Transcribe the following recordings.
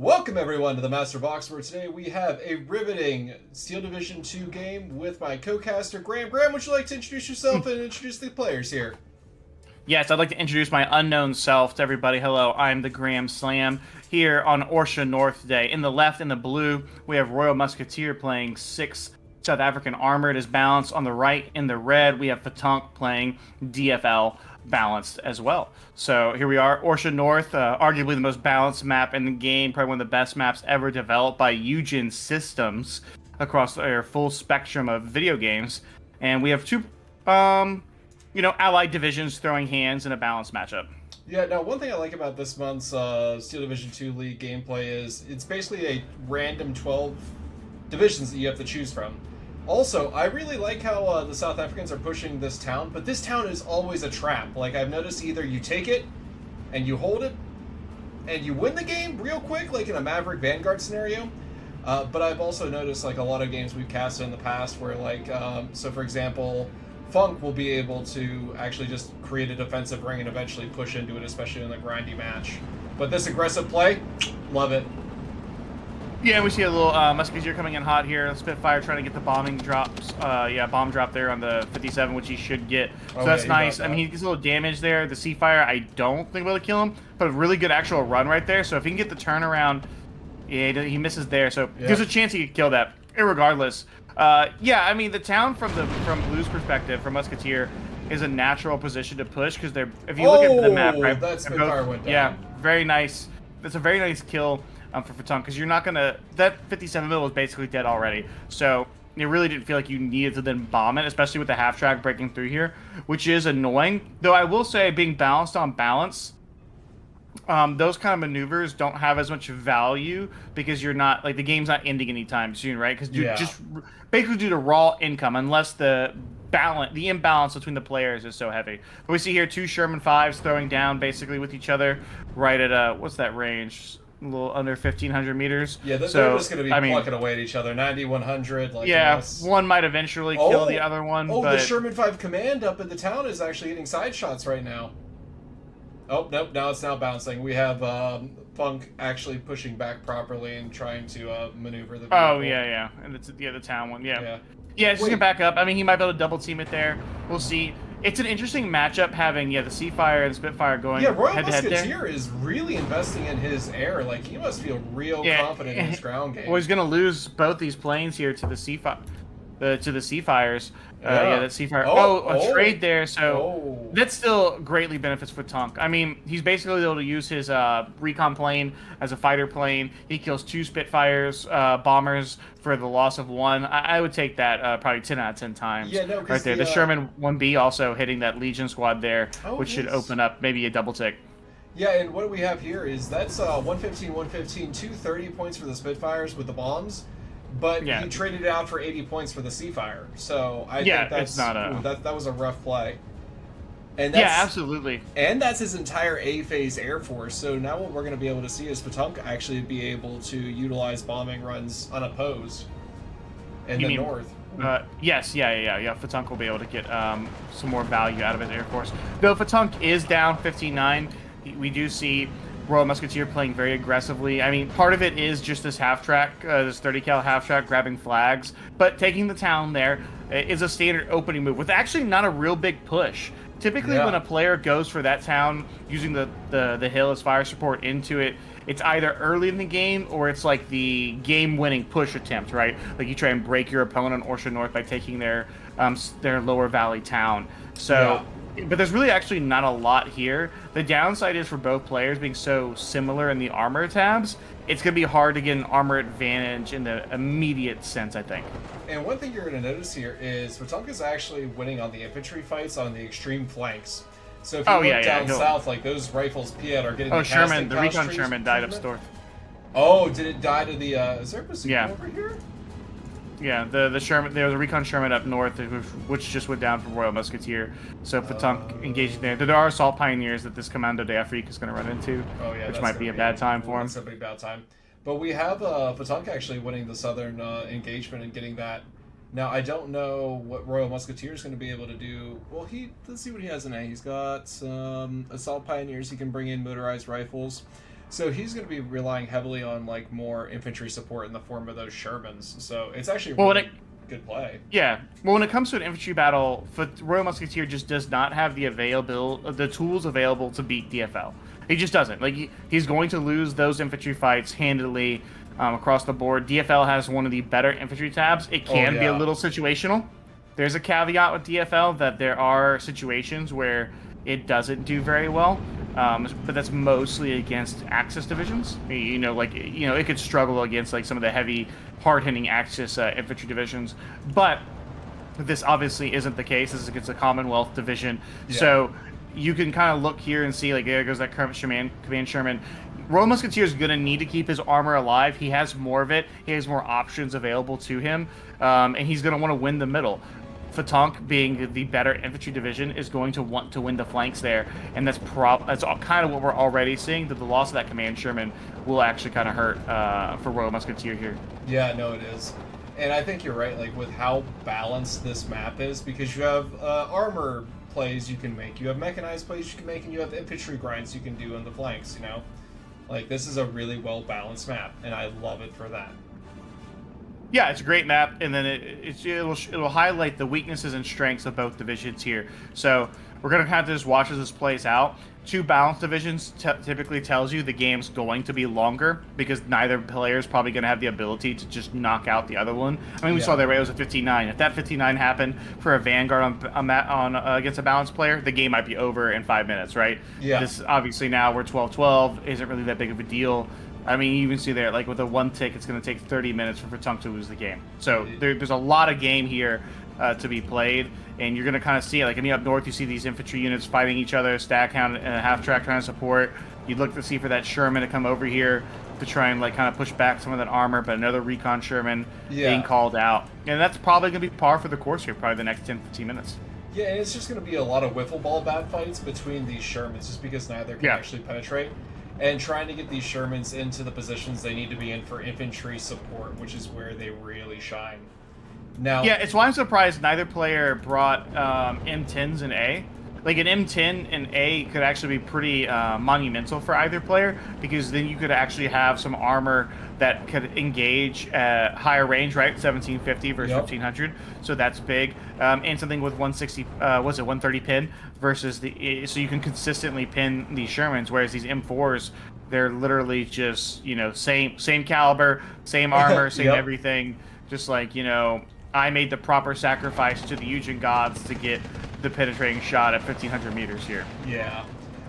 Welcome everyone to the Master Box, where today we have a riveting Steel Division 2 game with my co-caster Graham. Graham, would you like to introduce yourself and introduce the players here? Yes, I'd like to introduce my unknown self to everybody. Hello, I'm the Graham Slam here on Orsha North today. In the left, in the blue, we have Royal Musketeer playing 6 South African Armored as balanced. On the right, in the red, we have Ftunk playing DFL balanced as well. So here we are, Orsha North, arguably the most balanced map in the game, probably one of the best maps ever developed by Eugen Systems across their full spectrum of video games. And we have two allied divisions throwing hands in a balanced matchup. Yeah, now one thing I like about this month's Steel Division 2 League gameplay is it's basically a random 12 divisions that you have to choose from. Also, I really like how the South Africans are pushing this town, but this town is always a trap. Like, I've noticed either you take it and you hold it and you win the game real quick, like in a Maverick Vanguard scenario. But I've also noticed, like, a lot of games we've casted in the past where, like, so for example, Ftunk will be able to actually just create a defensive ring and eventually push into it, especially in a grindy match. But this aggressive play, love it. Yeah, we see a little Musketeer coming in hot here. Spitfire trying to get the bombing drops. Bomb drop there on the 57, which he should get. So that's nice. I mean, he gets a little damage there. The Seafire, I don't think will kill him, but a really good actual run right there. So if he can get the turnaround, yeah, he misses there. So there's a chance he could kill that, irregardless. I mean, the town from Blue's perspective, from Musketeer, is a natural position to push because they're. If you look at the map, right? That Spitfire went down. Yeah, very nice. That's a very nice kill for Ftunk, because you're not gonna. That 57 mil was basically dead already, so it really didn't feel like you needed to then bomb it, especially with the half track breaking through here, which is annoying. Though I will say, being balanced on balance, those kind of maneuvers don't have as much value because you're not, like, the game's not ending anytime soon, right? Because you just basically due to raw income, unless the imbalance between the players is so heavy. But we see here two Sherman 5s throwing down basically with each other right at what's that range? A little under 1,500 meters. Yeah, they're just going to be plucking away at each other. 90, 100. Like, yeah, one might eventually kill the other one. Oh, but the Sherman 5 command up in the town is actually getting side shots right now. Oh, nope, now it's bouncing. We have Ftunk actually pushing back properly and trying to maneuver the vehicle. Oh, yeah. And it's the town one, yeah. Yeah, it's just going to back up. I mean, he might be able to double team it there. We'll see. It's an interesting matchup having, the Seafire and the Spitfire going Royal head-to-head there. Musketeer is really investing in his air. Like, he must feel real confident in his ground game. Well, he's going to lose both these planes here to the Seafires. That Seafire. A trade there, so that still greatly benefits Ftunk. I mean, he's basically able to use his recon plane as a fighter plane. He kills 2 Spitfires, bombers for the loss of 1. I would take that probably 10 out of 10 times. Yeah, no, right there. The Sherman 1B also hitting that Legion squad there, which should open up maybe a double tick. Yeah, and what we have here is that's 115, 115, 230 points for the Spitfires with the bombs. But he traded it out for 80 points for the Seafire, so I think that's that was a rough play. And that's, absolutely. And that's his entire A phase Air Force. So now what we're going to be able to see is Ftunk actually be able to utilize bombing runs unopposed in the north. Yes, Ftunk will be able to get some more value out of his Air Force. Though Ftunk is down 15-9, we do see Royal Musketeer playing very aggressively. I mean, part of it is just this half track, this 30 cal half track grabbing flags, but taking the town there is a standard opening move with actually not a real big push. Typically, when a player goes for that town using the hill as fire support into it, it's either early in the game or it's like the game-winning push attempt, right? Like you try and break your opponent on Orsha North by taking their lower valley town. So. But there's really actually not a lot here. The downside is for both players being so similar in the armor tabs, it's going to be hard to get an armor advantage in the immediate sense, I think. And one thing you're going to notice here is Ftunk is actually winning on the infantry fights on the extreme flanks. So if you look down south, like those rifles Piet are getting the recon Sherman died up north. Oh, did it die to the is there a Musketeer over here? Yeah, the Sherman. There was a recon Sherman up north, which just went down from Royal Musketeer. So Ftunk engaging there. There are assault pioneers that this Commando de Afrique is going to run into, which might be a bad time for him. That's a pretty bad time. But we have Ftunk actually winning the southern engagement and getting that. Now I don't know what Royal Musketeer is going to be able to do. Well, let's see what he has in A. He's got some assault pioneers. He can bring in motorized rifles. So he's going to be relying heavily on like more infantry support in the form of those Shermans. So it's actually a Well, really good play. yeah. Well, when it comes to an infantry battle, Royal Musketeer just does not have the tools available to beat DFL. He just doesn't. Like he's going to lose those infantry fights handily across the board. DFL has one of the better infantry tabs. It can be a little situational. There's a caveat with DFL that there are situations where it doesn't do very well. But that's mostly against Axis divisions. It could struggle against like some of the heavy, hard-hitting Axis infantry divisions. But this obviously isn't the case. This is against a Commonwealth division, so you can kind of look here and see like there goes that Command Sherman. Royal Musketeer is going to need to keep his armor alive. He has more of it. He has more options available to him, and he's going to want to win the middle. Ftunk, being the better infantry division, is going to want to win the flanks there, and that's kind of what we're already seeing. That the loss of that Command Sherman will actually kind of hurt for Royal Musketeer here. Yeah, no, it is, and I think you're right. Like with how balanced this map is, because you have armor plays you can make, you have mechanized plays you can make, and you have infantry grinds you can do on the flanks. Like this is a really well balanced map, and I love it for that. Yeah, it's a great map, and then it'll highlight the weaknesses and strengths of both divisions here. So we're gonna kind of just watch as this plays out. Two balanced divisions typically tells you the game's going to be longer because neither player is probably going to have the ability to just knock out the other one. I mean, we saw that it was a 59. If that 59 happened for a Vanguard on against a balanced player, the game might be over in 5 minutes, right? Yeah. This obviously now we're 12-12 isn't really that big of a deal. I mean, you even see there, like with a one tick, it's going to take 30 minutes for Ftunk to lose the game. So there's a lot of game here to be played, and you're going to kind of see it. Like, I mean, up north, you see these infantry units fighting each other, stack hound and a half track trying to support. You'd look to see for that Sherman to come over here to try and like kind of push back some of that armor, but another recon Sherman being called out. And that's probably going to be par for the course here, probably the next 10-15 minutes. Yeah, and it's just going to be a lot of wiffle ball bat fights between these Shermans, just because neither can actually penetrate. And trying to get these Shermans into the positions they need to be in for infantry support, which is where they really shine. Now, yeah, it's why I'm surprised neither player brought M10s in A. Like an M10 in A could actually be pretty monumental for either player, because then you could actually have some armor that could engage at higher range, right? 1750 versus 1500, so that's big. And something with 130 pin versus so you can consistently pin these Shermans, whereas these M4s, they're literally just same caliber, same armor, same everything. Just like I made the proper sacrifice to the Eugen gods to get the penetrating shot at 1500 meters here. Yeah,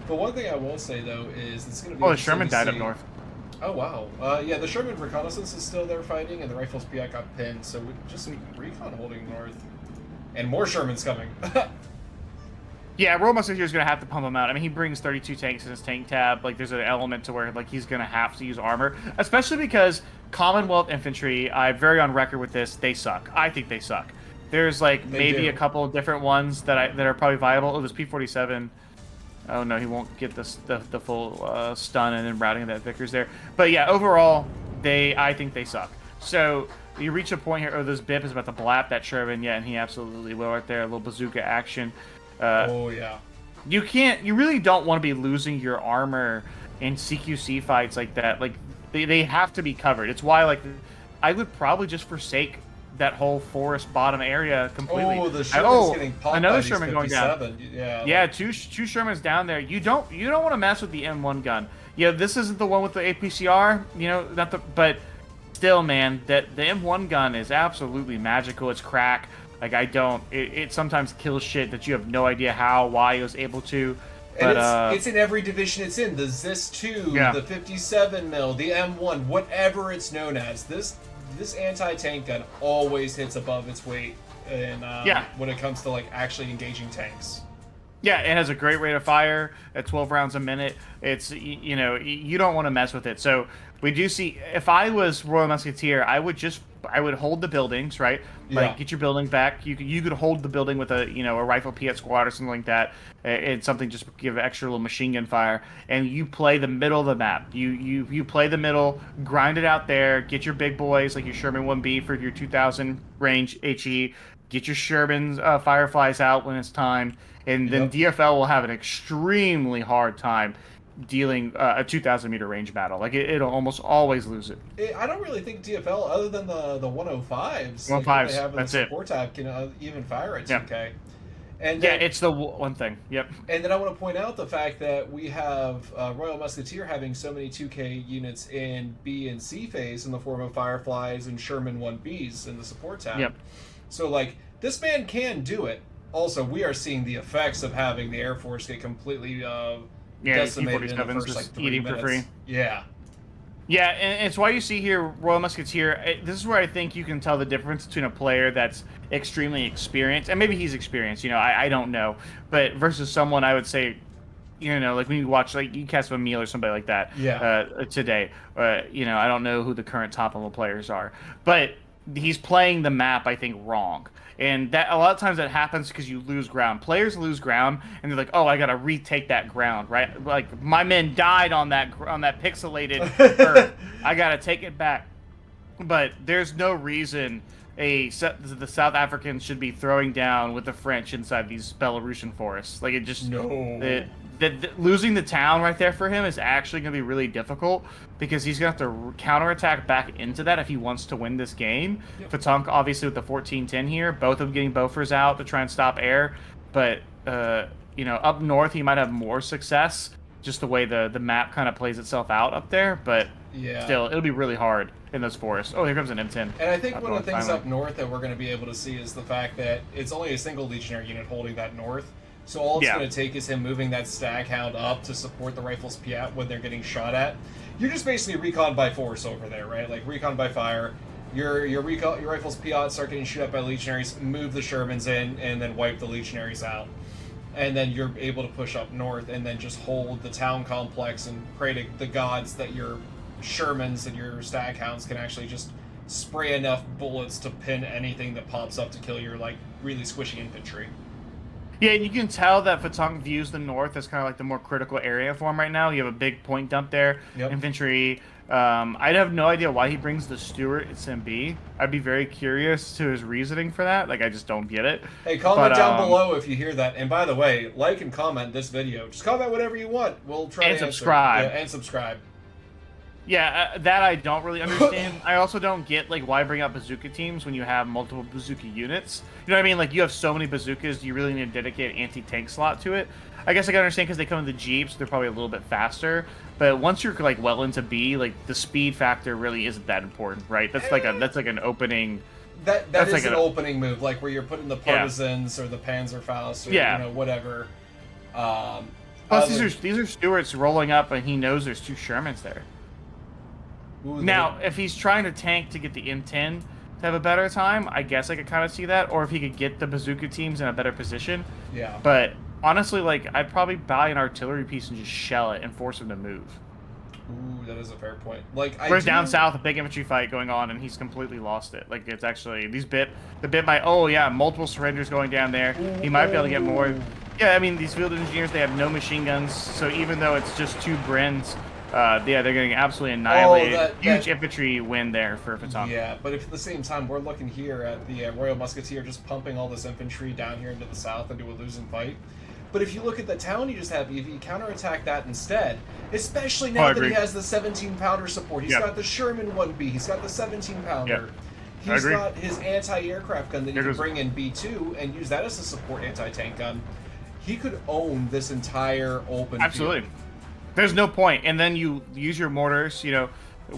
but one thing I will say though is it's going to be. Oh, the Sherman died up north. Oh wow, yeah, the Sherman reconnaissance is still there fighting, and the Rifles PI got pinned, so just recon holding north, and more Shermans coming. Yeah, Royal Musketeer is going to have to pump him out. I mean, he brings 32 tanks in his tank tab. Like, there's an element to where like he's going to have to use armor, especially because Commonwealth infantry, I'm very on record with this, they suck. I think they suck. There's like maybe a couple of different ones that are probably viable. Oh, this P-47. Oh no, he won't get the full stun and then routing of that Vickers there. But yeah, overall, I think they suck. So you reach a point here. Oh, this Bip is about to blap that Sherman. Yeah, and he absolutely will right there. A little bazooka action. Oh yeah. You really don't want to be losing your armor in CQC fights like that. Like they have to be covered. It's why like I would probably just forsake that whole forest bottom area completely. Oh, the Sherman's getting popped another by Sherman going down. Yeah, two Shermans down there. You don't want to mess with the M1 gun. This isn't the one with the APCR. But still, man, that the M1 gun is absolutely magical. It's crack. Like it sometimes kills shit that you have no idea why it was able to. But and it's in every division it's in. The ZIS-2, the 57 mil, the M1, whatever it's known as. This anti-tank gun always hits above its weight when it comes to like actually engaging tanks. Yeah, it has a great rate of fire at 12 rounds a minute. It's you don't want to mess with it. So we do see, if I was Royal Musketeer, I would hold the buildings, right? Like get your building back. You could hold the building with a rifle Piet squad or something like that, and something just give extra little machine gun fire. And you play the middle of the map. You play the middle, grind it out there. Get your big boys like your Sherman 1B for your 2000 range HE. Get your Sherman's Fireflies out when it's time, and then DFL will have an extremely hard time dealing a 2,000-meter range battle. Like it'll almost always lose it. I don't really think DFL, other than the 105s, like 105s, what they have in the that's it. support tab, can even fire at Yep. 2K. And Yeah, then, it's the one thing. Yep. and then I want to point out the fact that we have Royal Musketeer having so many 2K units in B and C phase in the form of Fireflies and Sherman 1Bs in the support tab. Yep. So, like, this man can do it. Also, we are seeing the effects of having the Air Force get completely decimated in the first, like, 3 eating minutes. for free. Yeah. Yeah, and it's why you see here Royal Musketeer. This is where I think you can tell the difference between a player that's extremely experienced, and maybe he's experienced, I don't know, but versus someone I would say, like when you watch, like you cast a meal or somebody like that today, I don't know who the current top level players are, but he's playing the map, I think, wrong. And that a lot of times that happens because you lose ground. Players lose ground, and they're like, "Oh, I gotta retake that ground, right? Like my men died on that pixelated earth. I gotta take it back." But there's no reason the South Africans should be throwing down with the French inside these Belarusian forests. Like it just losing the town right there for him is actually going to be really difficult because he's going to have to counterattack back into that if he wants to win this game. Yep. Ftunk, obviously, with the 14-10 here, both of them getting Bofors out to try and stop air. But, up north, he might have more success, just the way the map kind of plays itself out up there. But still, it'll be really hard in those forests. Oh, here comes an M10. And I think one of the things finally up north that we're going to be able to see is the fact that it's only a single Legionnaire unit holding that north. So all it's going to take is him moving that Staghound up to support the Rifles Piat when they're getting shot at. You're just basically recon by force over there, right? Like recon by fire. Your Rifles Piat start getting shot at by Legionaries, move the Shermans in, and then wipe the Legionaries out. And then you're able to push up north and then just hold the town complex and pray to the gods that your Shermans and your Staghounds can actually just spray enough bullets to pin anything that pops up to kill your, like, really squishy infantry. Yeah, and you can tell that Ftunk views the north as kind of like the more critical area for him right now. You have a big point dump there, infantry. I'd have no idea why he brings the Stuart SMB. I'd be very curious to his reasoning for that. Like, I just don't get it. Hey, comment down below if you hear that. And by the way, like and comment this video. Just comment whatever you want. We'll try to answer. Subscribe. Yeah, and subscribe. Yeah, that I don't really understand. I also don't get, like, why bring out bazooka teams when you have multiple bazooka units. You know what I mean? Like, you have so many bazookas, do you really need a dedicated anti-tank slot to it? I guess I can understand because they come in the Jeeps, they're probably a little bit faster. But once you're, like, well into B, like, the speed factor really isn't that important, right? That's like an opening... That's is like an opening move, like where you're putting the Partisans or the Panzerfaust or whatever. Plus, these are Stuarts rolling up, and he knows there's 2 Shermans there. Ooh, now, if he's trying to tank to get the M10 to have a better time, I guess I could kind of see that. Or if he could get the bazooka teams in a better position. Yeah. But honestly, like, I'd probably buy an artillery piece and just shell it and force him to move. Ooh, that is a fair point. Like, whereas down south, a big infantry fight going on, and he's completely lost it. Like, it's actually the bit might. Oh yeah, multiple surrenders going down there. He might be able to get more. Yeah, I mean, these field engineers, they have no machine guns, so even though it's just 2 Brens. They're getting absolutely annihilated. Huge infantry win there for Ftunk. Yeah, but if at the same time we're looking here at the Royal Musketeer just pumping all this infantry down here into the south into a losing fight. But if you look at the town you just have, if you counterattack that instead, especially now that he has the 17-pounder support, he's got the Sherman 1B, he's got the 17-pounder. He's got his anti-aircraft gun that he can bring in B2 and use that as a support anti-tank gun. He could own this entire open field. There's no point. And then you use your mortars,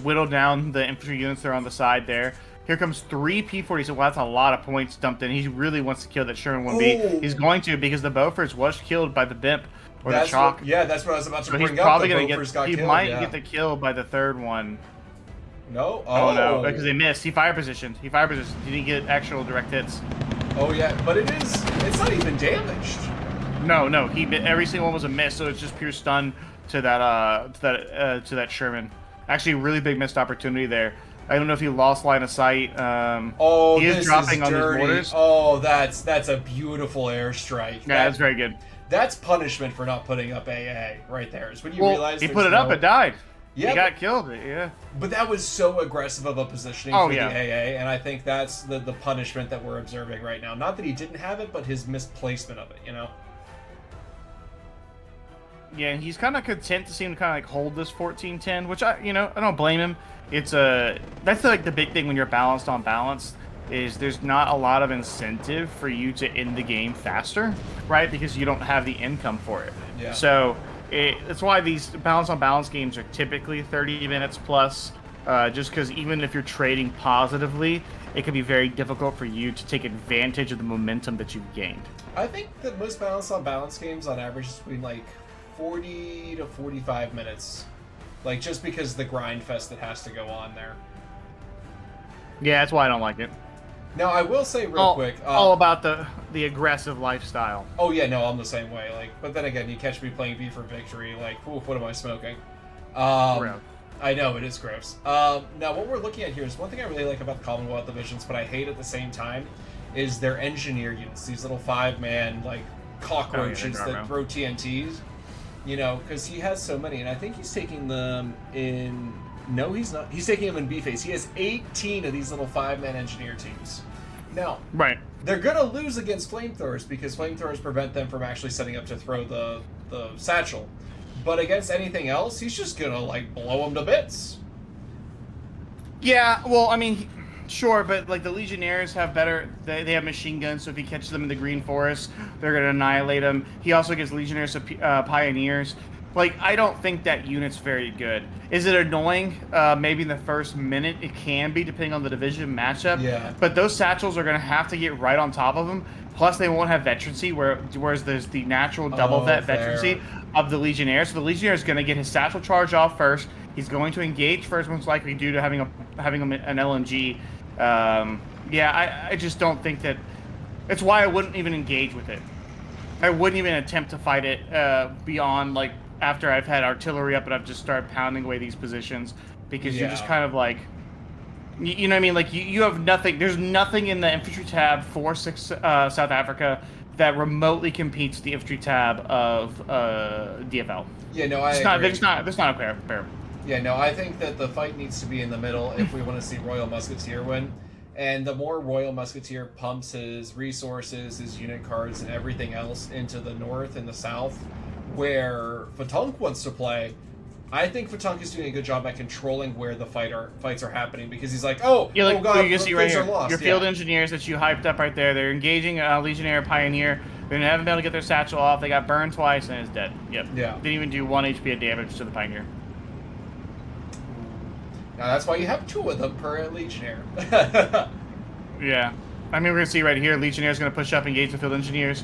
whittle down the infantry units that are on the side there. Here comes 3 P-40s. Well, that's a lot of points dumped in. He really wants to kill that Sherman 1B. He's going to because the Bofors was killed by the BIMP or the Chalk. That's what I was about to bring up. He's probably going to get. He might get the kill by the 3rd one. No. Oh no, because they missed. He fire positioned. He didn't get actual direct hits. Oh yeah, but it's not even damaged. No. Every single one was a miss. So it's just pure stun to that Sherman. Actually, really big missed opportunity there. I don't know if he lost line of sight. He is dropping on these mortars. Oh, that's a beautiful airstrike. Yeah, that's very good. That's punishment for not putting up AA right there. Is when you realize he put it up, it died. Yeah, he got killed. Yeah. But that was so aggressive of a positioning for the AA, and I think that's the punishment that we're observing right now. Not that he didn't have it, but his misplacement of it. Yeah, and he's kind of content to seem to kind of like hold this 14-10, which I don't blame him. It's a that's like the big thing when you're balanced on balance is there's not a lot of incentive for you to end the game faster, right? Because you don't have the income for it. Yeah. So that's why these balance on balance games are typically 30 minutes plus. Just because even if you're trading positively, it can be very difficult for you to take advantage of the momentum that you've gained. I think that most balance on balance games on average is between like 40 to 45 minutes. Like, just because the grind fest that has to go on there. Yeah, that's why I don't like it. Now, I will say real quick... all about the aggressive lifestyle. Oh, yeah, no, I'm the same way. Like, but then again, you catch me playing V for Victory, like, oof, what am I smoking? I know, it is gross. Now, what we're looking at here is one thing I really like about the Commonwealth divisions, but I hate at the same time, is their engineer units. These little 5-man, like, cockroaches that throw TNTs. You know, because he has so many, and I think he's taking them in... No, he's not. He's taking them in B-Phase. He has 18 of these little 5-man engineer teams. Now, they're going to lose against flamethrowers, because flamethrowers prevent them from actually setting up to throw the satchel. But against anything else, he's just going to, like, blow them to bits. Yeah, well, I mean... Sure, but like the Legionnaires have better. They have machine guns, so if he catches them in the Green Forest, they're gonna annihilate them. He also gets Legionnaires Pioneers. Like, I don't think that unit's very good. Is it annoying? Maybe in the first minute it can be, depending on the division matchup. Yeah. But those satchels are gonna have to get right on top of them. Plus, they won't have veterancy, whereas there's the natural double veterancy of the Legionnaire. So the Legionnaire is gonna get his satchel charge off first. He's going to engage first, most likely due to having an LMG. I just don't think that. It's why I wouldn't even engage with it. I wouldn't even attempt to fight it beyond like after I've had artillery up and I've just started pounding away these positions because you're just kind of like, you know what I mean? Like you have nothing. There's nothing in the infantry tab for South Africa that remotely competes with the infantry tab of DFL. Yeah, no, I agree. There's not a fair. Yeah, no, I think that the fight needs to be in the middle if we want to see Royal Musketeer win. And the more Royal Musketeer pumps his resources, his unit cards, and everything else into the north and the south, where Ftunk wants to play, I think Ftunk is doing a good job at controlling where the fights are happening, because he's like, oh god, you can see right here, lost. Your field engineers that you hyped up right there, they're engaging Legionnaire Pioneer. They haven't been able to get their satchel off. They got burned twice and it's dead. Yep. Yeah. Didn't even do 1 HP of damage to the Pioneer. Now that's why you have 2 of them per Legionnaire. Yeah. I mean, we're going to see right here, Legionnaire's going to push up, engage the field engineers.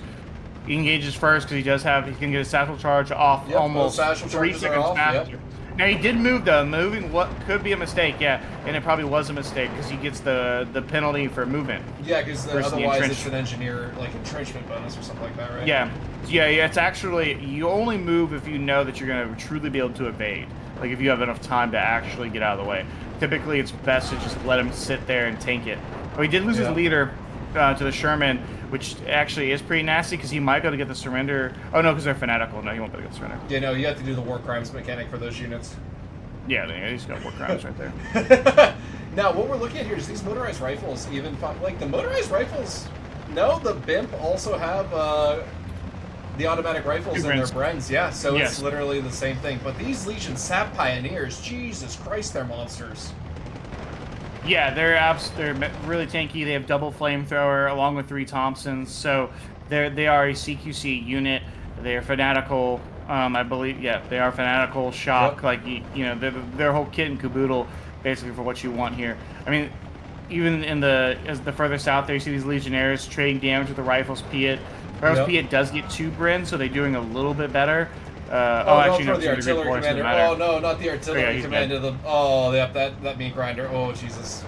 He engages first because he can get a satchel charge off almost 3 seconds faster. Yep. Now, he did move, though. Moving what could be a mistake, yeah. And it probably was a mistake because he gets the penalty for movement. Yeah, because otherwise it's an engineer, like, entrenchment bonus or something like that, right? Yeah. Yeah, it's actually, you only move if you know that you're going to truly be able to evade. Like, if you have enough time to actually get out of the way. Typically, it's best to just let him sit there and tank it. Oh, he did lose his leader to the Sherman, which actually is pretty nasty because he might be able to get the surrender. Oh, no, because they're fanatical. No, he won't be able to get the surrender. Yeah, no, you have to do the war crimes mechanic for those units. Yeah, he's got war crimes right there. Now, what we're looking at here is these motorized rifles even... Like, the motorized rifles... No, the BIMP also have... the automatic rifles in their Brens, yeah, so it's literally the same thing. But these Legion Sap Pioneers, Jesus Christ, they're monsters. Yeah, they're really tanky. They have double flamethrower along with 3 Thompsons, so they are a CQC unit. They are fanatical. I believe, they are fanatical. Shock, like they're their whole kit and caboodle, basically for what you want here. I mean, even as the further south there, you see these Legionnaires trading damage with the rifles. Piet. Piet does get 2 Bren, so they're doing a little bit better. Actually, no, the artillery commander. Oh, no, not the artillery commander. That meat grinder. Oh, Jesus.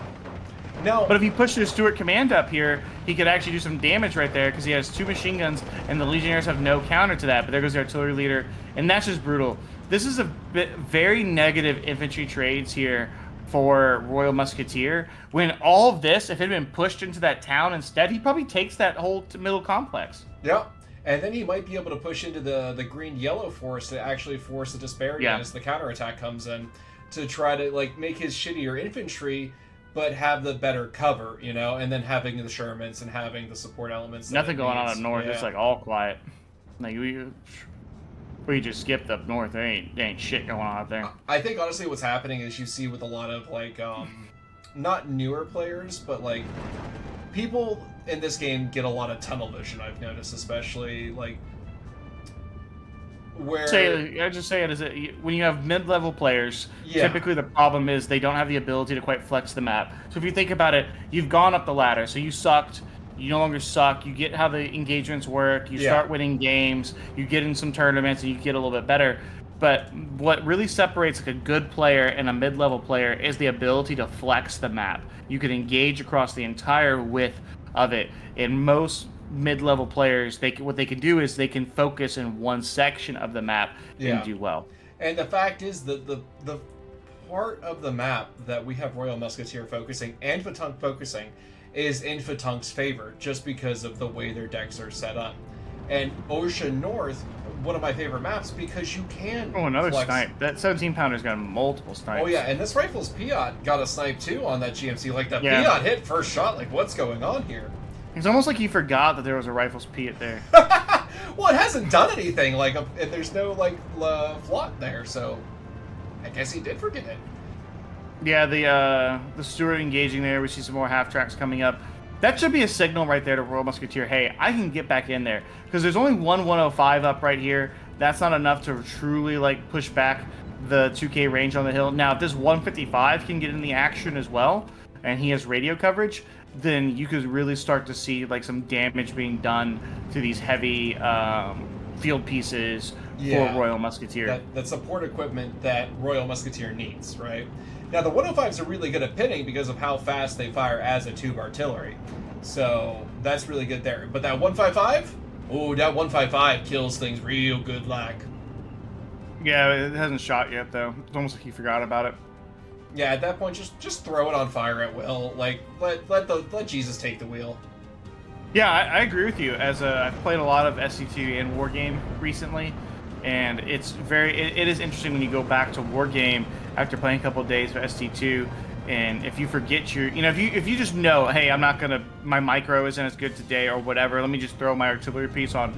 No. But if he pushes his Stuart Command up here, he could actually do some damage right there because he has 2 machine guns, and the Legionnaires have no counter to that. But there goes the artillery leader, and that's just brutal. This is a very negative infantry trades here for Royal Musketeer. When all of this, if it had been pushed into that town instead, he probably takes that whole middle complex. Yep. And then he might be able to push into the green-yellow force to actually force the Desperation as the counterattack comes in to try to, like, make his shittier infantry but have the better cover, and then having the Shermans and having the support elements. Nothing going on up north. Yeah. It's, like, all quiet. Like, We just skipped up north. There ain't shit going on out there. I think honestly what's happening is you see with a lot of like not newer players, but like people in this game get a lot of tunnel vision, I've noticed, especially like where I just say it as when you have mid-level players, typically the problem is they don't have the ability to quite flex the map. So if you think about it, you've gone up the ladder, so you sucked. You no longer suck. You get how the engagements work. You start winning games. You get in some tournaments, and you get a little bit better. But what really separates like a good player and a mid-level player is the ability to flex the map. You can engage across the entire width of it. And most mid-level players, what they can do is they can focus in one section of the map and do well. And the fact is that the part of the map that we have Royal Musketeer focusing and Ftunk focusing is in Ftunk's favor, just because of the way their decks are set up. And Ocean North, one of my favorite maps, because you can another flex. snipe. That 17-pounder's got multiple snipes. Oh yeah, and this rifle's Piot got a snipe too on that GMC. Like, the Piot hit first shot, like, what's going on here? It's almost like he forgot that there was a rifle's Piot there. Well, it hasn't done anything, like, and there's no, like, flot there, so I guess he did forget it. Yeah, the Stewart engaging there. We see some more half-tracks coming up. That should be a signal right there to Royal Musketeer. Hey, I can get back in there. Because there's only one 105 up right here. That's not enough to truly, like, push back the 2K range on the hill. Now, if this 155 can get in the action as well, and he has radio coverage, then you could really start to see, like, some damage being done to these heavy field pieces for Royal Musketeer. That support equipment that Royal Musketeer needs, right? Now, the 105s are really good at pinning because of how fast they fire as a tube artillery. So, that's really good there. But that 155? Oh, that 155 kills things real good like. Yeah, it hasn't shot yet, though. It's almost like he forgot about it. Yeah, at that point, just throw it on fire at will. Like, let Jesus take the wheel. Yeah, I agree with you. I've played a lot of SC2 and Wargame recently, and it is interesting when you go back to Wargame after playing a couple of days for ST2, and if you forget if you just know, hey, my micro isn't as good today or whatever, let me just throw my artillery piece on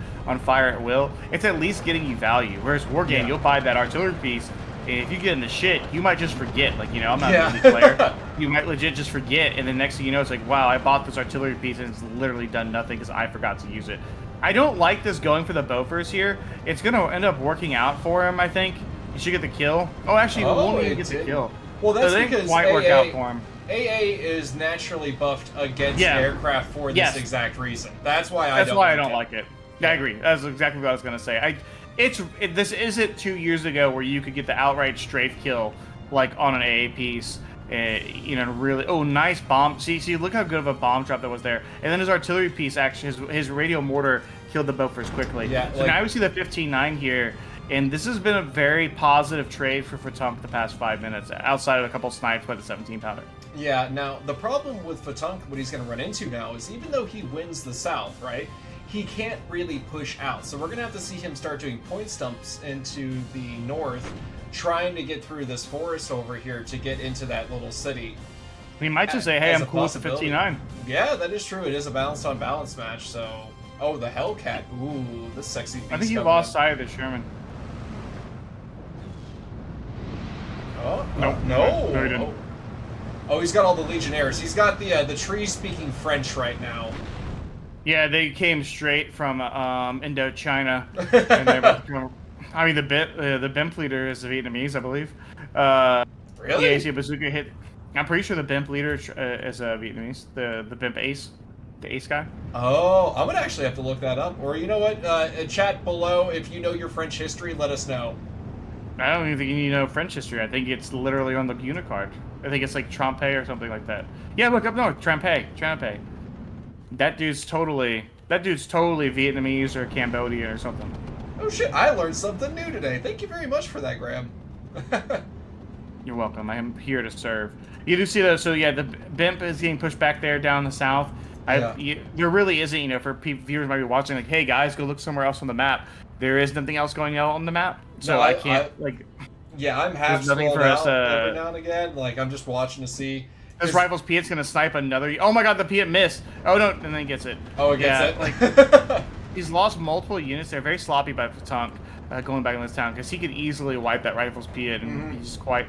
fire at will, it's at least getting you value. Whereas Wargame, you'll buy that artillery piece, and if you get in the shit, you might just forget, like, I'm not a really player. You might legit just forget, and the next thing you know, it's like, wow, I bought this artillery piece and it's literally done nothing because I forgot to use it. I don't like this going for the Bofors here. It's going to end up working out for him, I think. He should get the kill. Oh, actually, he won't even get the kill. Well, that's so because quite work out for him. AA is naturally buffed against aircraft for this exact reason. That's why I don't like it. Yeah, I agree. That's exactly what I was going to say. This isn't 2 years ago where you could get the outright strafe kill, like, on an AA piece. Really, nice bomb. See, look how good of a bomb drop that was there. And then his artillery piece, actually, his radio mortar killed the Bofors quickly. Yeah, so now we see the 15-9 here, and this has been a very positive trade for Ftunk the past 5 minutes, outside of a couple snipes by the 17-pounder. Yeah, now, the problem with Ftunk, what he's going to run into now, is even though he wins the South, right, he can't really push out. So we're going to have to see him start doing point stumps into the north, trying to get through this forest over here to get into that little city. He might just say, hey, I'm cool with the 15-9. Yeah, that is true. It is a balanced-on-balance match, so... Oh, the Hellcat. Ooh, this sexy beast. I think he lost sight of the Sherman. Oh, no. No, he didn't. Oh, he's got all the Legionnaires. He's got the tree speaking French right now. Yeah, they came straight from Indochina. And they were, I mean, the BIMP leader is Vietnamese, I believe. Really? Yeah, you see a bazooka hit. I'm pretty sure the BIMP leader is Vietnamese. The BIMP ace. The ace guy. Oh, I'm going to actually have to look that up. Or you know what? Chat below, if you know your French history, let us know. I don't even think you need to know French history. I think it's literally on the unicard. I think it's like Trompe or something like that. Yeah, look up. No, Trompe. That dude's totally Vietnamese or Cambodian or something. Oh shit, I learned something new today. Thank you very much for that, Graham. You're welcome. I am here to serve. You do see that. So yeah, the BIMP is getting pushed back there down the south. There really isn't, for viewers might be watching, like, hey guys, go look somewhere else on the map. There is nothing else going on the map, so I can't. Yeah, I'm half scrolled out every now and again. Like, I'm just watching to see. This Rifles Piat's gonna snipe another. Oh my god, the Piat missed. Oh no, and then he gets it. Oh, it gets it. Like, he's lost multiple units. They're very sloppy by Ftunk. going back in this town because he could easily wipe that rifle's pit, and he's quite.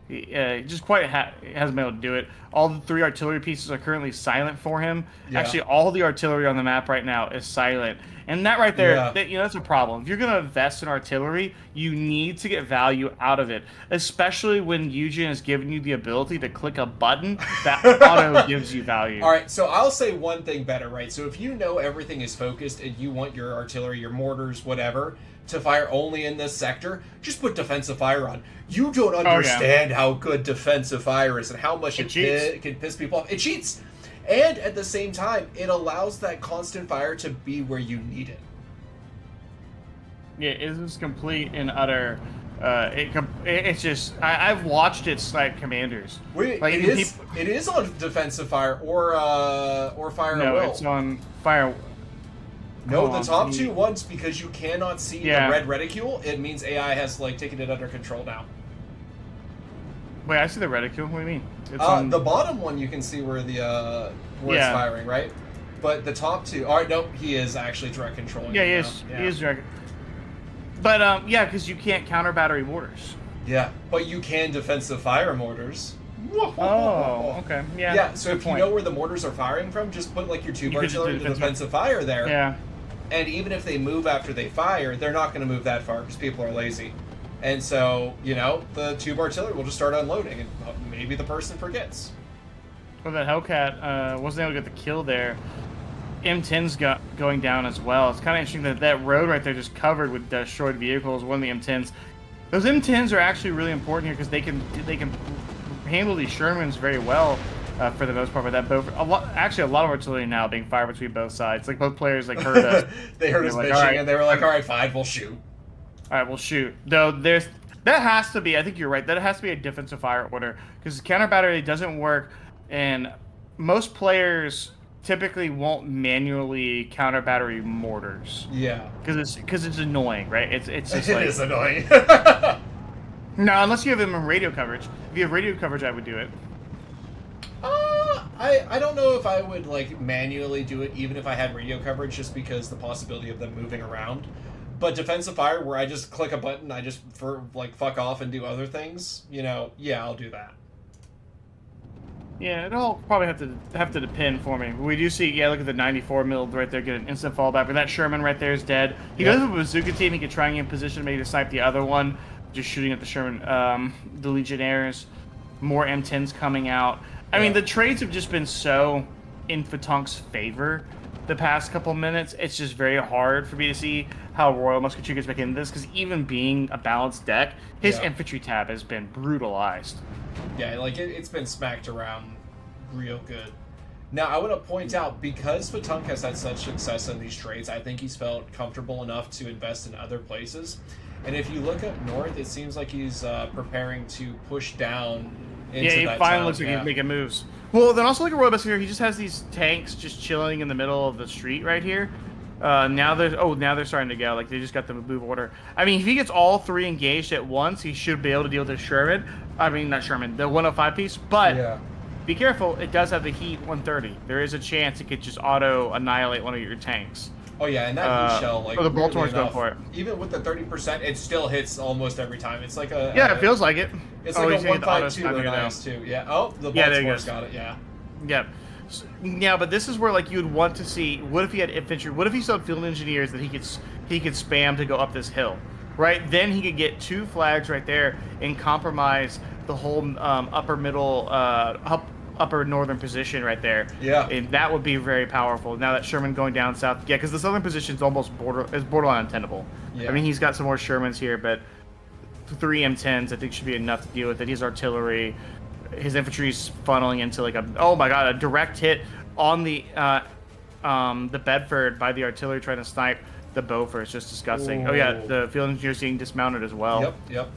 Hasn't been able to do it. All the 3 artillery pieces are currently silent for him. Yeah. Actually, all the artillery on the map right now is silent, and that right there, Yeah. that's a problem. If you're gonna invest in artillery, you need to get value out of it, especially when Eugen has given you the ability to click a button that auto gives you value. All right, so I'll say one thing better, right? So if you know everything is focused and you want your artillery, your mortars, whatever, to fire only in this sector, just put defensive fire on. You don't understand how good defensive fire is and how much it can piss people off. It cheats! And at the same time, it allows that constant fire to be where you need it. Yeah, it is complete and utter. It's just I've watched it snipe commanders. It is on defensive fire or fire no, will. it's on fire. No, the top 2 ones, because you cannot see the red reticule, it means AI has taken it under control now. Wait, I see the reticule. What do you mean? It's on the bottom one you can see where the it's firing, right? But the top 2, all right, nope, he is actually direct controlling. Yeah, he is. He is direct. But because you can't counter battery mortars. Yeah, but you can defensive fire mortars. Oh, okay. Yeah. Yeah, so if you know where the mortars are firing from, just put your tube artillery to defensive fire there. Yeah. And even if they move after they fire, they're not going to move that far because people are lazy. And so, the tube artillery will just start unloading, and maybe the person forgets. Well, that Hellcat wasn't able to get the kill there. M10's going down as well. It's kind of interesting that road right there just covered with destroyed vehicles. One of the M10s. Those M10s are actually really important here because they can handle these Shermans very well. For the most part, but that both a lot of artillery now being fired between both sides. Both players heard us. They heard us bitching, and they were like, "All right, fine, we'll shoot." All right, we'll shoot. Though that has to be. I think you're right. That has to be a defensive fire order because counter battery doesn't work, and most players typically won't manually counter battery mortars. Yeah, because it's annoying, right? It's just it is annoying. No, unless you have them in radio coverage. If you have radio coverage, I would do it. I don't know if I would manually do it even if I had radio coverage, just because the possibility of them moving around. But defensive fire, where I just click a button, I just fuck off and do other things, yeah, I'll do that. Yeah, it'll probably have to depend for me. We do see, look at the 94 mil right there, get an instant fallback. But that Sherman right there is dead. He does have a bazooka team. He could try and get in position, maybe to snipe the other one, just shooting at the Sherman, the Legionnaires. More M10s coming out. I mean, the trades have just been so in Ftunk's favor the past couple minutes. It's just very hard for me to see how Royal Musketeer gets back into this, because even being a balanced deck, his infantry tab has been brutalized. Yeah, it's been smacked around real good. Now, I want to point out, because Ftunk has had such success in these trades, I think he's felt comfortable enough to invest in other places. And if you look up north, it seems like he's preparing to push down into that he finally town. looks like he's making moves. Well, then also look at Royal Musketeer. He just has these tanks just chilling in the middle of the street right here. Now they're starting to go. They just got the move order. I mean, if he gets all 3 engaged at once, he should be able to deal with the Sherman. I mean, not Sherman, the 105 piece. But be careful, it does have the heat 130. There is a chance it could just auto annihilate one of your tanks. Oh yeah, and that heat shell, the Baltimore's going for it. Even with the 30%, it still hits almost every time. It's like a it feels like it. It's like a 152 and an IS2. Yeah. Oh, the Baltimore's got it. Yeah. Yeah. Yeah, but this is where you would want to see. What if he had infantry? What if he still had field engineers that he could spam to go up this hill, right? Then he could get 2 flags right there and compromise the whole upper northern position right there. Yeah. And that would be very powerful. Now that Sherman going down south, because the southern position is almost borderline untenable. Yeah. I mean, he's got some more Shermans here, but 3 M10s I think should be enough to deal with it. He's artillery. His infantry's funneling into a direct hit on the Bedford by the artillery trying to snipe the Beaufort. It's just disgusting. Ooh. Oh yeah, the field engineer's getting dismounted as well. Yep.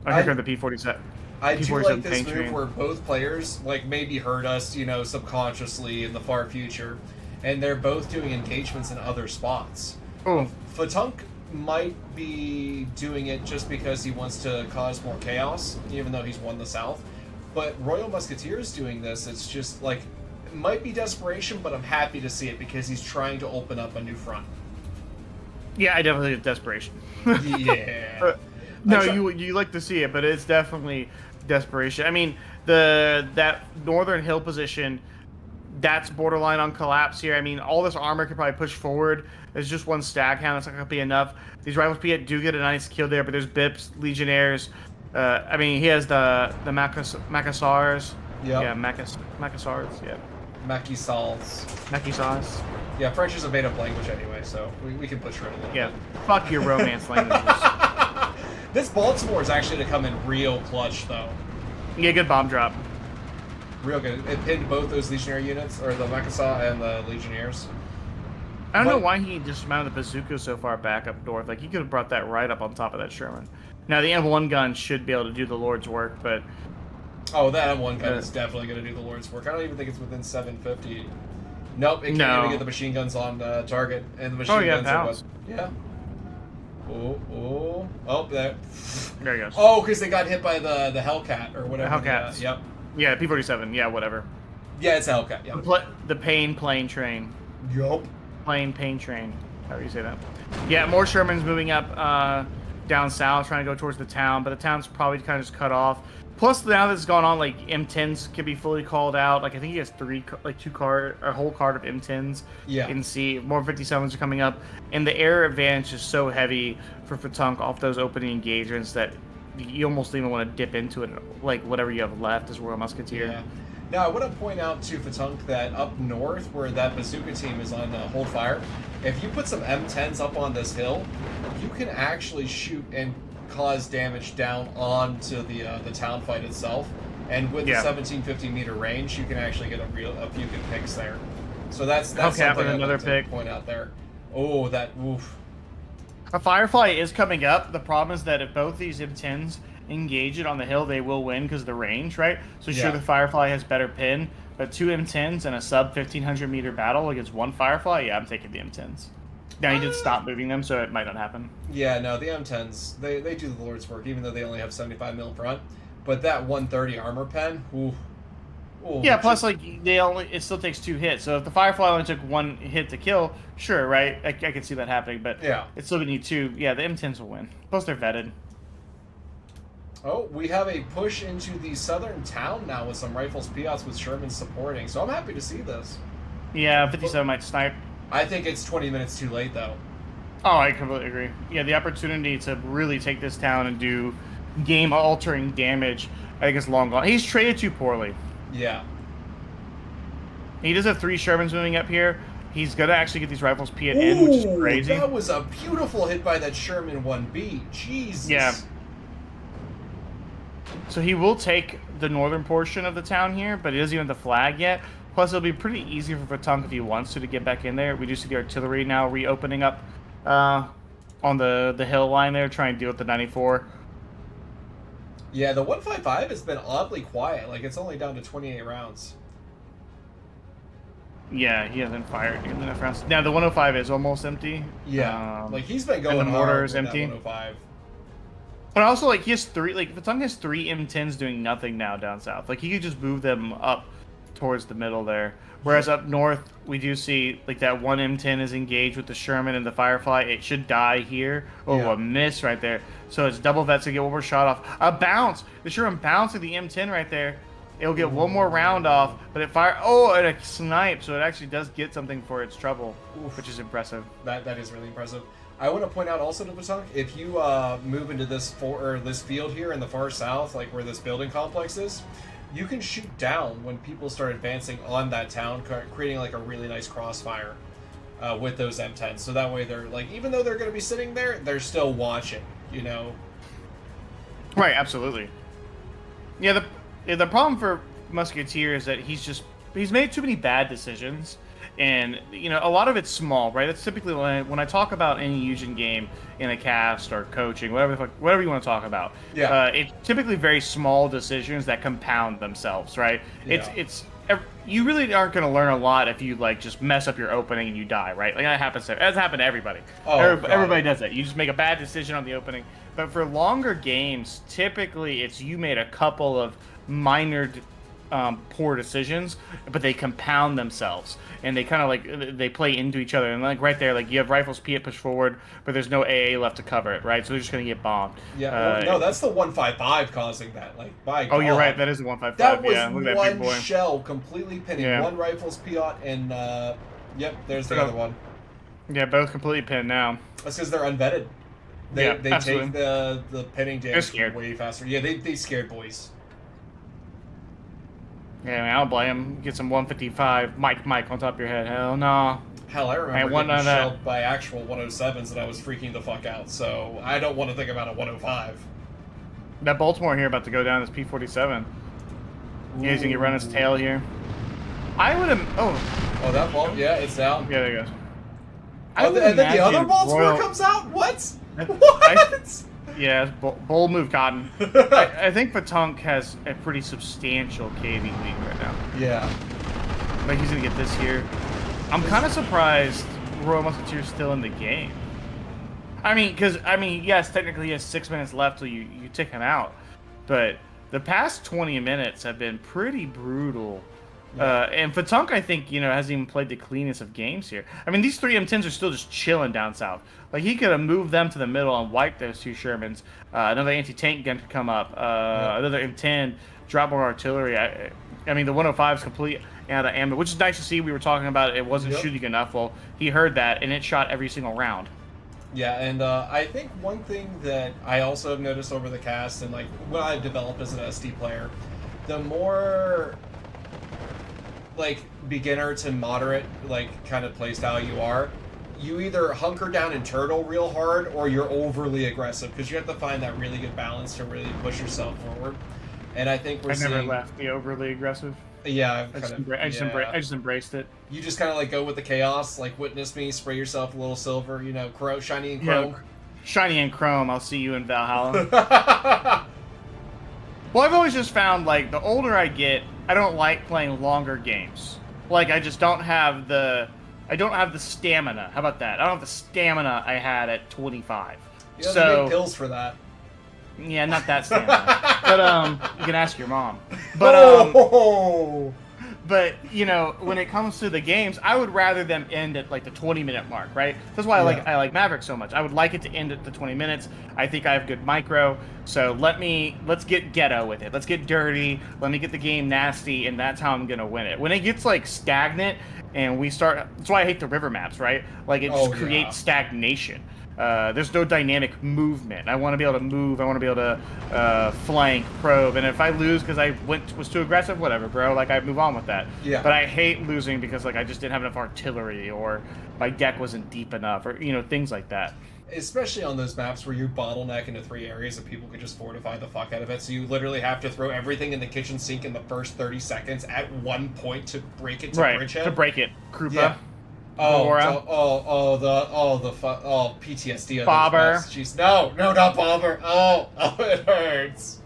Oh, here comes the P-47. I do like this move where both players maybe hurt us, subconsciously in the far future, and they're both doing engagements in other spots. Oh, Ftunk might be doing it just because he wants to cause more chaos, even though he's won the South. But Royal Musketeer's doing this. It's just it might be desperation, but I'm happy to see it because he's trying to open up a new front. Yeah, I definitely think it's desperation. Yeah. No, you like to see it, but it's definitely desperation. I mean, that northern hill position, that's borderline on collapse here. I mean, all this armor could probably push forward. There's just one stag hound. That's not gonna be enough. These rifles do get a nice kill there, but there's Bips, Legionnaires. I mean, he has the Macassars. Yep. Yeah, Macassars. Yeah. Maquisards. Macassars. Yeah, French is a made-up language anyway, so we can butcher it a little Yeah. bit. Fuck your romance languages. This Baltimore is actually to come in real clutch, though. Yeah, good bomb drop. Real good. It pinned both those Legionnaire units, or the Macassar and the Legionnaires. I don't know why he just mounted the bazooka so far back up north. Like, he could have brought that right up on top of that Sherman. Now, the M1 gun should be able to do the Lord's work, but... Oh, that M1 gun is definitely going to do the Lord's work. I don't even think it's within 750. Nope, it can't even get the machine guns on target. And the machine guns are what? Yeah. Oh, there. There he goes. Oh, because they got hit by the Hellcat, or whatever. The Hellcats. Yep. Yeah, P-47. Yeah, whatever. Yeah, it's a Hellcat, yeah. The plane train. Yup. Pain train. How do you say that? Yeah, more Shermans moving up down south, trying to go towards the town, but the town's probably kind of just cut off. Plus, now that it's gone on, like, M10s can be fully called out. Like, I think he has a whole card of M10s in C. More 57s are coming up. And the air advantage is so heavy for Ftunk off those opening engagements that you almost even want to dip into it, like, whatever you have left as Royal Musketeer. Yeah. Now, I want to point out to Ftunk that up north, where that bazooka team is on hold fire, if you put some M10s up on this hill, you can actually shoot and cause damage down onto the town fight itself. And with the 1750 meter range, you can actually get a few good picks there. So that's something another to point out there. Oh, that oof. A Firefly is coming up. The problem is that if both these M10s engage it on the hill, they will win because of the range, right? So sure, the Firefly has better pin, but 2 M10s and a sub 1500 meter battle against 1 Firefly, yeah, I'm taking the M10s. Now, he did stop moving them, so it might not happen. Yeah, no, the M10s, they do the Lord's work, even though they only have 75 mil front. But that 130 armor pen, ooh. Yeah, plus, like, it still takes 2 hits. So if the Firefly only took 1 hit to kill, sure, right? I can see that happening, but it's still going to need 2. Yeah, the M10s will win. Plus, they're vetted. Oh, we have a push into the southern town now with some rifles, Piats with Sherman supporting. So I'm happy to see this. Yeah, 57 might snipe. I think it's 20 minutes too late, though. Oh, I completely agree. Yeah, the opportunity to really take this town and do game-altering damage, I think is long gone. He's traded too poorly. Yeah. He does have 3 Shermans moving up here. He's going to actually get these rifles Piat in, which is crazy. That was a beautiful hit by that Sherman 1B. Jesus. Yeah. So he will take the northern portion of the town here, but he doesn't even have the flag yet. Plus, it'll be pretty easy for Ftunk if he wants to get back in there. We do see the artillery now reopening up on the hill line there, trying to deal with the 94. Yeah, the 155 has been oddly quiet. Like, it's only down to 28 rounds. Yeah, he hasn't fired enough rounds. Now, the 105 is almost empty. Yeah, like, he's been going and the mortar hard is with empty. That 105. But also, like, he has 3, like, Ftunk has 3 M10s doing nothing now down south. Like, he could just move them up towards the middle there. Whereas up north, we do see, like, that 1 M10 is engaged with the Sherman and the Firefly. It should die here. Oh, a miss right there. So it's double vets to get one more shot off. A bounce! The Sherman bouncing the M10 right there. It'll get one more round off, but it fire. Oh, and a snipe, so it actually does get something for its trouble, which is impressive. That is really impressive. I want to point out also to Ftunk, if you move into this field here in the far south, like where this building complex is, you can shoot down when people start advancing on that town, creating like a really nice crossfire with those M10s. So that way they're like, even though they're going to be sitting there, they're still watching, you know? Right, absolutely. Yeah, the problem for Musketeer is that he's made too many bad decisions. And, you know, a lot of it's small, right? That's typically when I talk about any Eugen game in a cast or coaching, whatever you want to talk about. Yeah. It's typically very small decisions that compound themselves, right? Yeah. You really aren't going to learn a lot if you, like, just mess up your opening and you die, right? Like, that's happened to everybody. Oh, everybody does that. You just make a bad decision on the opening. But for longer games, typically you made a couple of minor poor decisions, but they compound themselves, and they kind of like they play into each other. And like right there, like you have rifles P push forward, but there's no AA left to cover it, right? So they're just gonna get bombed. Yeah, no, that's the 155 causing that. Like, by God. Oh, you're right. That is a 155. That was yeah, look at that big one boy. shell completely pinning. Yeah. One rifle's Piot, and yep, there's the other one. Yeah, both completely pinned now. That's because they're unvetted. They absolutely. take the pinning damage scared. way faster. Yeah, they scared boys. Yeah, I mean, I don't blame him. Get some 155 Mike on top of your head. Hell no. Hell, I remember one getting of that. shelled by actual 107s and I was freaking the fuck out, so I don't want to think about a 105. That Baltimore here about to go down is P-47. Yeah, he's gonna get run his tail here. I would have... Oh, that ball? Yeah, it's down. Yeah, there he goes. And then the other Baltimore comes out? What? What? Yeah, bold move, Cotton. I think Ftunk has a pretty substantial KV lead right now. Yeah. Like, he's going to get this here. I'm kind of surprised Royal Musketeer's still in the game. I mean, yes, technically he has 6 minutes left till you tick him out. But the past 20 minutes have been pretty brutal. Yeah. And Ftunk, I think, hasn't even played the cleanest of games here. I mean, these 3 M10s are still just chilling down south. Like, he could have moved them to the middle and wiped those 2 Shermans. Another anti-tank gun could come up. Another M10, drop more artillery. I mean, the 105 is complete out of ammo, which is nice to see. We were talking about it wasn't shooting enough. Well, he heard that, and it shot every single round. Yeah, and I think one thing that I also have noticed over the cast, and like when I've developed as an SD player, the more like beginner to moderate like kind of playstyle you are, you either hunker down and turtle real hard or you're overly aggressive because you have to find that really good balance to really push yourself forward. And I think I never left the overly aggressive. Yeah, I just embraced it. You just kind of like go with the chaos, like witness me, spray yourself a little silver, shiny and chrome. Yeah, shiny and chrome. I'll see you in Valhalla. Well, I've always just found like the older I get, I don't like playing longer games. Like I just don't have the stamina. How about that? I don't have the stamina I had at 25. You have to make pills for that. Yeah, not that stamina. But you can ask your mom. But but when it comes to the games, I would rather them end at like the 20-minute mark, right? That's why I like Maverick so much. I would like it to end at the 20 minutes. I think I have good micro, so let's get ghetto with it. Let's get dirty. Let me get the game nasty, and that's how I'm gonna win it. When it gets like stagnant and we start, that's why I hate the river maps, right? Like it just creates stagnation. There's no dynamic movement. I want to be able to move. I want to be able to flank, probe. And if I lose because I was too aggressive, whatever, bro. Like, I move on with that. Yeah. But I hate losing because, like, I just didn't have enough artillery or my deck wasn't deep enough or, things like that. Especially on those maps where you bottleneck into 3 areas and people could just fortify the fuck out of it. So you literally have to throw everything in the kitchen sink in the first 30 seconds at one point to break it to bridgehead. To break it. Krupa. Yeah. PTSD. Bobber. Jeez, no, not Bobber. Oh, it hurts.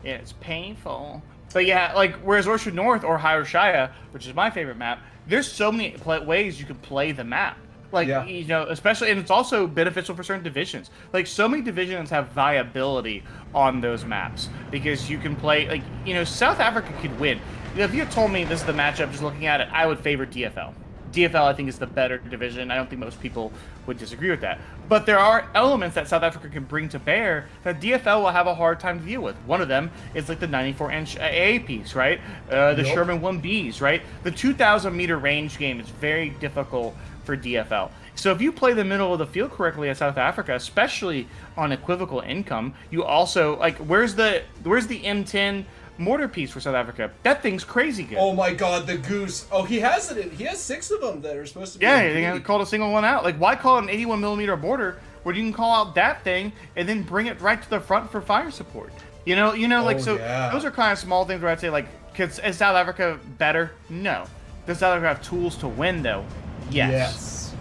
Yeah, it's painful. But yeah, like, whereas Orchard North or Hiroshima, which is my favorite map, there's so many ways you can play the map. Like, especially, and it's also beneficial for certain divisions. Like, so many divisions have viability on those maps because you can play, like, South Africa could win. If you had told me this is the matchup, just looking at it, I would favor DFL. DFL, I think, is the better division. I don't think most people would disagree with that. But there are elements that South Africa can bring to bear that DFL will have a hard time to deal with. One of them is like the 94-inch AA piece, right? The Sherman 1Bs, right? The 2,000-meter range game is very difficult for DFL. So if you play the middle of the field correctly at South Africa, especially on equivocal income, you also, like, where's the M10 mortar piece for South Africa? That thing's crazy good. Oh my god, the goose. Oh, he has 6 of them that are supposed to be. Yeah, they called a single one out. Like, why call it an 81mm mortar where you can call out that thing and then bring it right to the front for fire support? Those are kind of small things where I'd say, like, is South Africa better? No. Does South Africa have tools to win, though? Yes.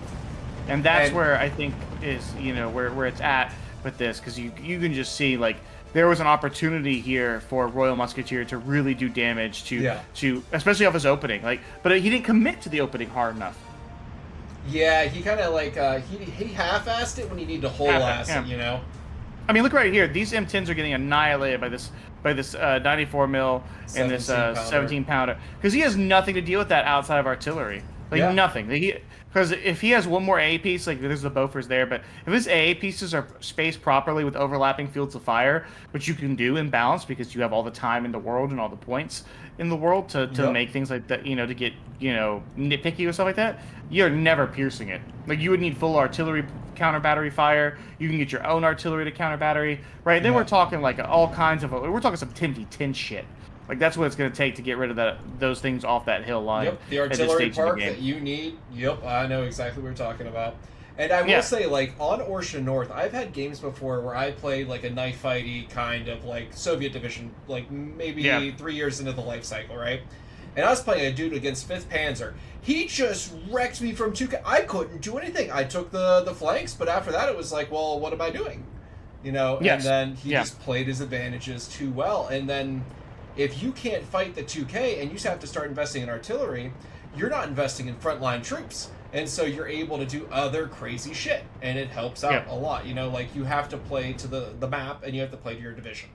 And that's where I think is, where it's at with this, because you can just see, like, there was an opportunity here for Royal Musketeer to really do damage to especially off his opening. Like, but he didn't commit to the opening hard enough. Yeah, he kind of like he half-assed it when he needed to whole-ass it, I mean, look right here. These M10s are getting annihilated by this by this 94 mil and this 17 pounder. 17 pounder, because he has nothing to deal with that outside of artillery. Like Yeah. nothing. Because if he has one more AA piece, like there's the Bofors there, but if his AA pieces are spaced properly with overlapping fields of fire, which you can do in balance because you have all the time in the world and all the points in the world to Yep. make things like that, to get, nitpicky or stuff like that, you're never piercing it. Like you would need full artillery counter battery fire. You can get your own artillery to counter battery, right? Then Yeah. we're talking like all kinds of, we're talking some Timothy Tin shit. Like that's what it's going to take to get rid of those things off that hill line. Yep, the at this artillery stage of the park game. that you need. Yep, I know exactly what you're talking about. And I will Yeah. say, like, on Orsha North, I've had games before where I played, like, a knife fighty kind of, like, Soviet division, like, maybe Yeah. 3 years into the life cycle, right? And I was playing a dude against 5th Panzer. He just wrecked me from 2K. I couldn't do anything. I took the flanks, but after that it was like, well, what am I doing? Yes. And then he Yeah. just played his advantages too well. And then if you can't fight the 2K and you have to start investing in artillery, you're not investing in frontline troops. And so you're able to do other crazy shit. And it helps out Yeah. a lot. Like you have to play to the map and you have to play to your division.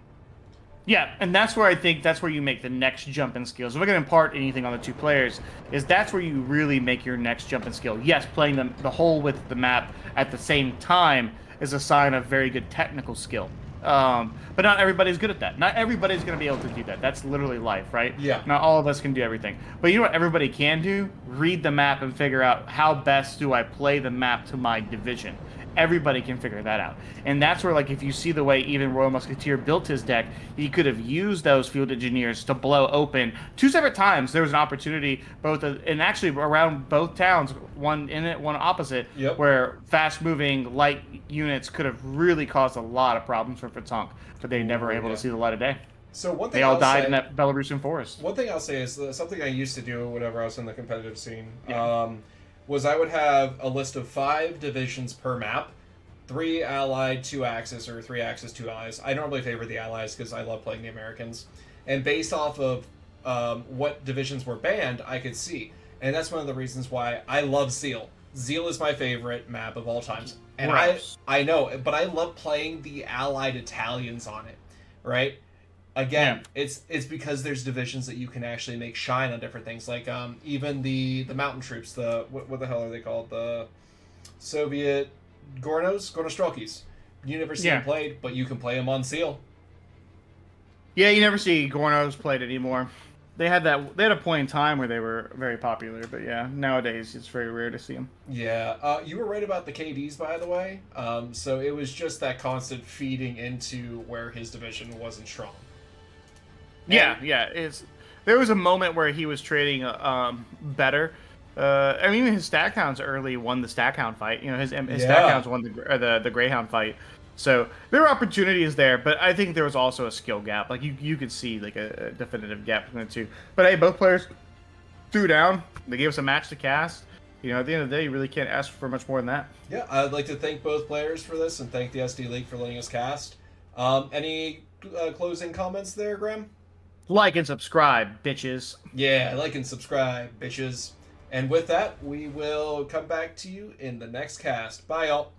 Yeah, and that's where I think that's where you make the next jump in skills. If I can impart anything on the two players, is that's where you really make your next jump in skill. Yes, playing the whole width of the map at the same time is a sign of very good technical skill. But not everybody's good at that. Not everybody's going to be able to do that. That's literally life, right? Yeah. Not all of us can do everything. But you know what everybody can do? Read the map and figure out how best do I play the map to my division. Everybody can figure that out. And that's where, like, if you see the way even Royal Musketeer built his deck, he could have used those field engineers to blow open 2 separate times. There was an opportunity and actually around both towns, one in it, one opposite, Yep. where fast-moving light units could have really caused a lot of problems for Ftunk, but they never were able to see the light of day. So one thing They all I'll died say, in that Belarusian forest. One thing I'll say is something I used to do whenever I was in the competitive scene. Yeah. Was I would have a list of 5 divisions per map, 3 allied, 2 axis, or 3 axis, 2 allies. I normally favor the allies because I love playing the Americans. And based off of what divisions were banned, I could see. And that's one of the reasons why I love Zeal. Zeal is my favorite map of all times. And Gross. I know, but I love playing the allied Italians on it, right? Again, it's because there's divisions that you can actually make shine on different things, like even the mountain troops. What the hell are they called? The Soviet Gornostrelkis. You never see them played, but you can play them on Seal. Yeah, you never see Gornos played anymore. They had a point in time where they were very popular, but yeah, nowadays it's very rare to see them. Yeah, you were right about the KDs, by the way. So it was just that constant feeding into where his division wasn't strong. Yeah. There was a moment where he was trading better. I mean, even his Stackhounds early won the Stackhound fight. His Stackhounds won the Greyhound fight. So there were opportunities there, but I think there was also a skill gap. Like you could see like a definitive gap between the two. But hey, both players threw down. They gave us a match to cast. At the end of the day, you really can't ask for much more than that. Yeah, I'd like to thank both players for this and thank the SD League for letting us cast. Any closing comments there, Graham? Like and subscribe, bitches. Yeah, like and subscribe, bitches. And with that, we will come back to you in the next cast. Bye, y'all.